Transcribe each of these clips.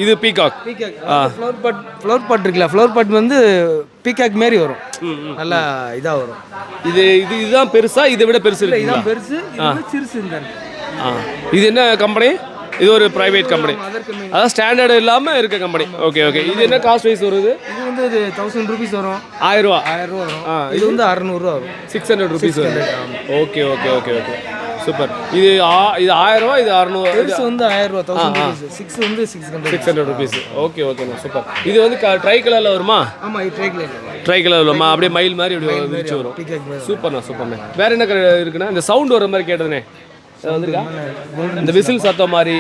இது peacock. Flower pot இருக்குல்ல, flower pot வந்து பீகாக் மாரி வரும், நல்லா இதாக வரும். இதுதான் பெருசா, இதை விட பெருசு இல்லை? இதுதான் பெருசு, இது சிறுசு. இது என்ன கம்பெனி? இது ஒரு பிரைவேட் கம்பெனி, அதான் ஸ்டாண்டர்டு இல்லாமல் இருக்க கம்பெனி. Okay okay. இது என்ன காஸ்ட் வைஸ் வருது? இது வந்து 1000 rupees வரும். 1000 ரூபா வரும். இது வந்து 600 ரூபா வரும். 600 rupees வரும். Okay okay okay okay, super. இது 1000 ரூபா, இது 600. பெருசு வந்து 1000 ரூபா, 1000 rupees. 6 வந்து 600 rupees. ஓகே ஓகேண்ணா, சூப்பர். இது வந்து ட்ரை கலரில் வருமா? ஆமாம், இது ட்ரை கலர் வருமா? அப்படியே மயில் மாதிரி இப்படி விரிச்சு வரும். சூப்பர்ண்ணா சூப்பர்ண்ணா. வேற என்ன இருக்குண்ணா? இந்த சவுண்ட் வர மாதிரி கேட்டதுனே வந்துருக்கா? இந்த விசில் சத்தம் மாதிரி.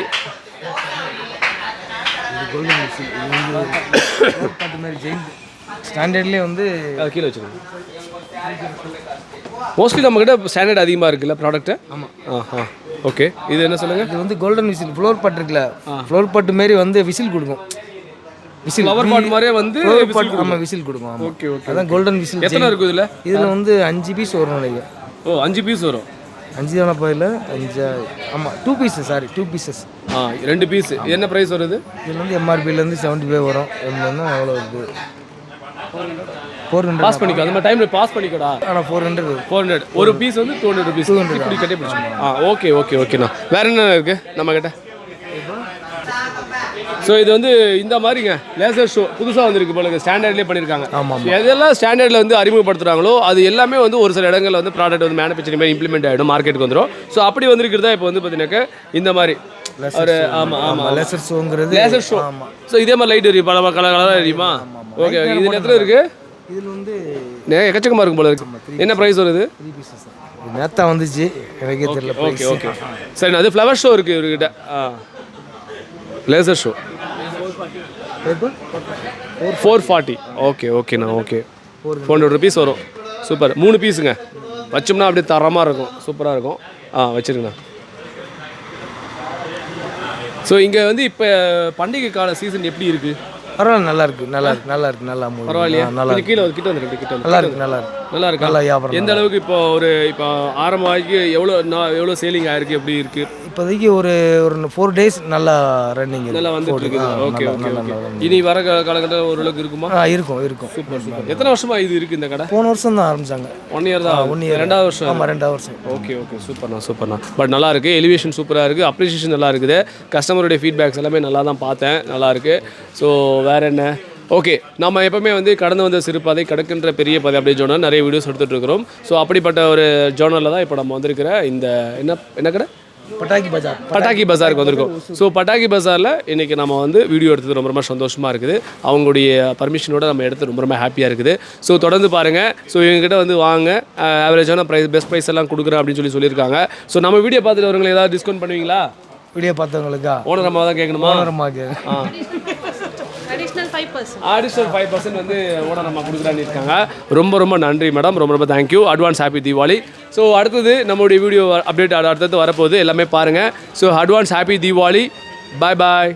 ஸ்டாண்டர்ட்லேயே வந்து கீழே வச்சுக்கோங்க. மோஸ்ட்லி நம்மக்கிட்ட ஸ்டாண்டர்ட் அதிகமாக இருக்குல்ல ப்ராடக்ட்டு? ஆமாம். ஓகே. இது என்ன சொல்லுங்கள்? இது வந்து கோல்டன் விசில் ஃப்ளோர் பாட் இருக்குல்ல, ஃப்ளோர் பாட் மாரி வந்து விசில் கொடுக்கும். விசில் ஃப்ளவர் பாட் மாதிரியே வந்து ஆமாம், விசில் கொடுக்கும். Okay okay. அதான் கோல்டன் விசில். எத்தனை இருக்கும் இதில்? இதில் வந்து 5 பீஸ் வரும் நினைக்கிறேன். 5 பீஸ் வரும். 5 தானே போயில 5? ஆமாம், 2 pieces. Sorry, 2 pieces. 2 பீஸ். என்ன ப்ரைஸ் வருது? இதில் வந்து எம்ஆர்பிலேருந்து 75 வரும். எம்னா எவ்வளோ வருது? 400. பாஸ் பண்ணிக்கோ, அந்த மாதிரி டைமில் பாஸ் பண்ணிக்கோடா. ஆனால் 400. ஒரு பீஸ் வந்து 200 rupees. இப்படி கட்டி பிடிச்சிக்கோ. ஓகே ஓகே ஓகேண்ணா. வேறு என்ன இருக்குது நம்மக்கிட்ட? ஸோ இது வந்து இந்த மாதிரிங்க லேசர் ஷோ புதுசாக வந்துருக்கு போல, ஸ்டாண்டர்ட்லேயே பண்ணியிருக்காங்க. ஆமாம். எதெல்லாம் ஸ்டாண்டர்டில் வந்து அறிமுகப்படுத்துகிறாங்களோ அது எல்லாமே வந்து ஒரு சில இடங்களில் வந்து ப்ராடக்ட் வந்து மேனுஃபேக்சரிங் மாதிரி இம்ப்ளிமெண்ட் ஆகிடும், மார்க்கெட்டுக்கு வந்துடும். ஸோ அப்படி வந்துருக்கிறதா இப்போ வந்து பார்த்தீங்கன்னாக்க இந்த மாதிரி ஒரு லேசர் ஷோங்கிறது. Laser show. ஸோ இதே மாதிரி லைட் எரியும், பல கலராக எரியுமா? ஓகே. இது எத்தனை இருக்குது? இதில் வந்து எக்கச்சக்கமாக இருக்கும் போல இருக்குது. என்ன ப்ரைஸ் வருது? 3 pieces. நேத்தா வந்துச்சு, எனக்கே தெரியல. ஓகே ஓகே சரி. அது ஃப்ளவர் ஷோ இருக்குது இவர்கிட்ட. Laser show 440. ஓகே ஓகேண்ணா. ஓகே, 400 rupees வரும். சூப்பர். 3 பீஸுங்க வச்சோம்னா அப்படியே தரமாக இருக்கும், சூப்பராக இருக்கும். வச்சுருங்கண்ணா. ஸோ இங்கே வந்து இப்போ பண்டிகை கால சீசன் எப்படி இருக்குது? பரவாயில்ல, நல்லா இருக்கு. பரவாயில்லையா? நல்லா கீழே கிட்ட வந்து நல்லா இருக்கு. நல்லா வியாபாரம். எந்த அளவுக்கு இப்போ இப்போ ஆரம்பமாகி எவ்வளோ சேலிங் ஆயிருக்கு, எப்படி இருக்கு இப்போதைக்கு? ஒரு 4 days நல்லா ரன்னிங், நல்லா வந்துட்டு இருக்குது. Okay okay. இனி வர காலகட்டம் ஓரளவுக்கு இருக்குமா? இருக்கும். Super super. எத்தனை வருஷமா இது இருக்கு இந்த கடை? போன வருஷம் தான் ஆரம்பிச்சாங்க. 1 year தான். 1 year. 2வது வருஷம். ஆமாம், 2வது வருஷம். ஓகே ஓகே, சூப்பர்ண்ணா. பட் நல்லா இருக்கு, எலிவேஷன் சூப்பராக இருக்குது, அப்ரிசியேஷன் நல்லா இருக்குது, கஸ்டமருடைய ஃபீட்பேக்ஸ் எல்லாமே நல்லா தான் பார்த்தேன், நல்லா இருக்கு. ஸோ வேற என்ன? ஓகே, நம்ம எப்பவுமே வந்து கடந்து வந்த சிறுபாதை, கடக்கின்ற பெரிய பாதை அப்படி ஜோனல் நிறைய வீடியோஸ் எடுத்துகிட்டு இருக்கிறோம். ஸோ அப்படிப்பட்ட ஒரு ஜோனலில் தான் இப்போ நம்ம வந்திருக்கிற இந்த என்ன கடை? பட்டாக்கி பஜாருக்கு வந்திருக்கோம். ஸோ பட்டாக்கி பஜாரில் இன்றைக்கி நம்ம வந்து வீடியோ எடுத்தது ரொம்ப சந்தோஷமாக இருக்குது. அவங்களுடைய பர்மிஷனோட நம்ம எடுத்து ரொம்ப ஹாப்பியாக இருக்குது. ஸோ தொடர்ந்து பாருங்கள். ஸோ இவங்ககிட்ட வந்து வாங்க, ஆவரேஜான ப்ரைஸ், பெஸ்ட் ப்ரைஸ் எல்லாம் கொடுக்குறேன் அப்படின்னு சொல்லியிருக்காங்க. ஸோ நம்ம வீடியோ பார்த்துட்டு வரவங்களை ஏதாவது டிஸ்கவுண்ட் பண்ணுவீங்களா? வீடியோ பார்த்தவங்களுக்கா? ஓனர் அம்மா தான் கேட்கணுமா? அடிஷ்னல் 5% வந்து ஓனர் அம்மா கொடுக்குறான்னு இருக்காங்க. ரொம்ப நன்றி மேடம், ரொம்ப thank you. Advance happy Deepavali. So அடுத்தது நம்மளுடைய வீடியோ அப்டேட் அடுத்தது வரப்போகுது, எல்லாமே பாருங்கள். So advance happy Deepavali. பாய்.